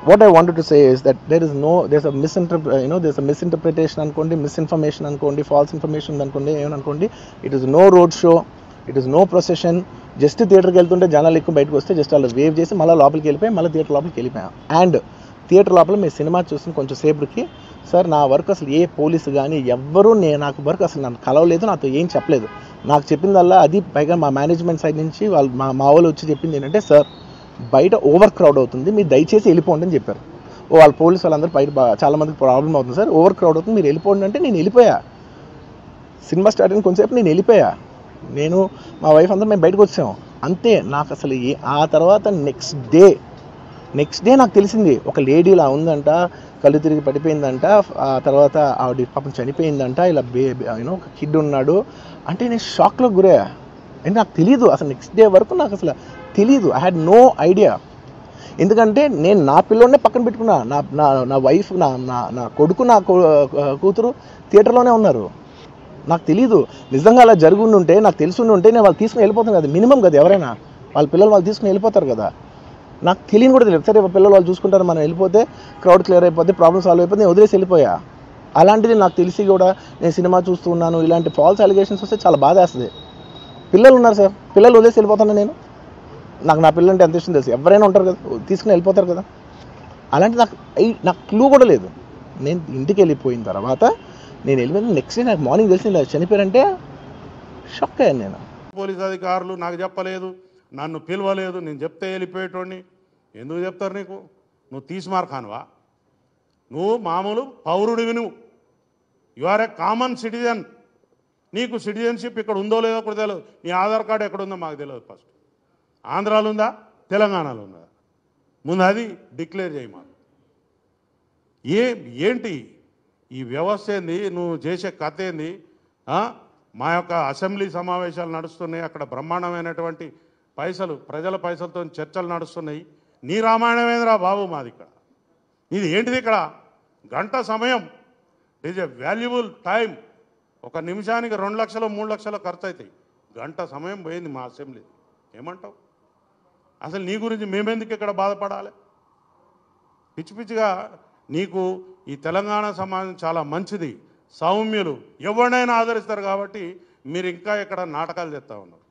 what I wanted to say is that there's a misinterpretation అనుకోండి, misinformation అనుకోండి, false information అనుకోండి, ఏమనుకోండి. It is no road show, it is no procession. Just థియేటర్కి వెళ్తుంటే జనాలు ఎక్కువ బయటకు వస్తే జస్ట్ అలా వేవ్ చేసి మళ్ళీ లోపలికి వెళ్ళిపోయి మళ్ళీ థియేటర్ లోపలికి వెళ్ళిపోయాం. అండ్ థియేటర్ లోపల మీ సినిమా చూసిన కొంచెం సేపటికి సార్ నా వర్క్ అసలు ఏ పోలీసు కానీ ఎవ్వరూ నాకు వర్క్ అసలు నన్ను కలవలేదు, నాతో ఏం చెప్పలేదు. నాకు చెప్పిందల్లా అది పైగా మా మేనేజ్మెంట్ సైడ్ నుంచి వాళ్ళు మా వాళ్ళు వచ్చి చెప్పింది ఏంటంటే, సార్ బయట ఓవర్ క్రౌడ్ అవుతుంది, మీరు దయచేసి వెళ్ళిపోండి అని చెప్పారు. వాళ్ళ పోలీసు వాళ్ళందరూ బయట చాలా మందికి ప్రాబ్లం అవుతుంది సార్, ఓవర్ క్రౌడ్ అవుతుంది, మీరు వెళ్ళిపోండి అంటే నేను వెళ్ళిపోయా. సినిమా స్టార్ట్ అయిన కొంచెంసేపు నేను వెళ్ళిపోయా. నేను మా వైఫ్ అందరూ మేము బయటకు వచ్చాము అంతే. నాకు అసలు ఆ తర్వాత నెక్స్ట్ డే నాకు తెలిసింది ఒక లేడీ ఇలా ఉందంట, కళ్ళు తిరిగి పడిపోయిందంట, ఆ తర్వాత ఆవిడ పాపం చనిపోయిందంట, ఇలా ఒక కిడ్ ఉన్నాడు అంటే నేను షాక్లో గురయ్యా. అంటే నాకు తెలియదు అసలు, నెక్స్ట్ డే వరకు నాకు అసలు తెలీదు. I had no idea. ఎందుకంటే నేను నా పిల్లోనే పక్కన పెట్టుకున్నా, నా వైఫ్, నా కొడుకు, నా కూతురు థియేటర్లోనే ఉన్నారు. నాకు తెలీదు. నిజంగా అలా జరుగుండి ఉంటే, నాకు తెలిసి ఉంటే నేను వాళ్ళు తీసుకుని వెళ్ళిపోతాను కదా, మినిమం కదా, ఎవరైనా వాళ్ళ పిల్లలు వాళ్ళు తీసుకుని వెళ్ళిపోతారు కదా. నాకు తెలియని కూడా తెలియదు. సరే పిల్లలు వాళ్ళు చూసుకుంటారు, మనం వెళ్ళిపోతే క్రౌడ్ క్లియర్ అయిపోతే, ప్రాబ్లమ్ సాల్వ్ అయిపోతే నేను వదిలేసి వెళ్ళిపోయా. అలాంటిది నాకు తెలిసి కూడా నేను సినిమా చూస్తూ ఉన్నాను, ఇలాంటి ఫాల్స్ అలిగేషన్స్ వస్తే చాలా బాధ వేస్తుంది. పిల్లలు ఉన్నారు సార్, పిల్లలు వదిలేసి వెళ్ళిపోతాను నేను. నా పిల్లలు అంటే ఎంత ఇష్టం తెలుసు, ఎవరైనా ఉంటారు కదా, తీసుకుని వెళ్ళిపోతారు కదా. అలాంటి నాకు క్లూ కూడా లేదు. నేను ఇంటికి వెళ్ళిపోయిన తర్వాత నేను వెళ్ళిపోయిన నెక్స్ట్ డే నాకు మార్నింగ్ తెలిసింది చనిపోయారంటే షాక్ అయ్యాను నేను. పోలీస్ అధికారులు నాకు చెప్పలేదు, నన్ను పిలవలేదు, నేను చెప్తే వెళ్ళిపోయేటోడిని. ఎందుకు చెప్తారు నీకు? నువ్వు తీసిమార్ ఖాన్వా? నువ్వు మామూలు పౌరుడివి, నువ్వు you are a common citizen. నీకు సిటిజన్షిప్ ఇక్కడ ఉందో లేదో కూడా తెలియదు. నీ ఆధార్ కార్డు ఎక్కడుందో మాకు తెలియదు. ఫస్ట్ ఆంధ్రాలో ఉందా, తెలంగాణలో ఉందా? ముందు అది డిక్లేర్ చేయి మాకు. ఏంటి ఈ వ్యవస్థ ఏంది? నువ్వు చేసే కథ ఏంది? మా యొక్క అసెంబ్లీ సమావేశాలు నడుస్తున్నాయి, అక్కడ బ్రహ్మాండమైనటువంటి ప్రజల పైసలతో చర్చలు నడుస్తున్నాయి. నీ రామాయణమేంద్రా బాబు మాది ఇక్కడ. ఇది ఏంటిది? ఇక్కడ గంట సమయం, it is a valuable time. ఒక నిమిషానికి 2 లక్షలు 3 లక్షలు ఖర్చు అవుతాయి. గంట సమయం పోయింది మా అసెంబ్లీ. ఏమంటావు? అసలు నీ గురించి మేమెందుకు ఇక్కడ బాధపడాలి? పిచ్చి పిచ్చిగా నీకు ఈ తెలంగాణ సమాజం చాలా మంచిది, సౌమ్యులు, ఎవరినైనా ఆదరిస్తారు కాబట్టి మీరు ఇంకా ఇక్కడ నాటకాలు చేస్తూ ఉన్నారు.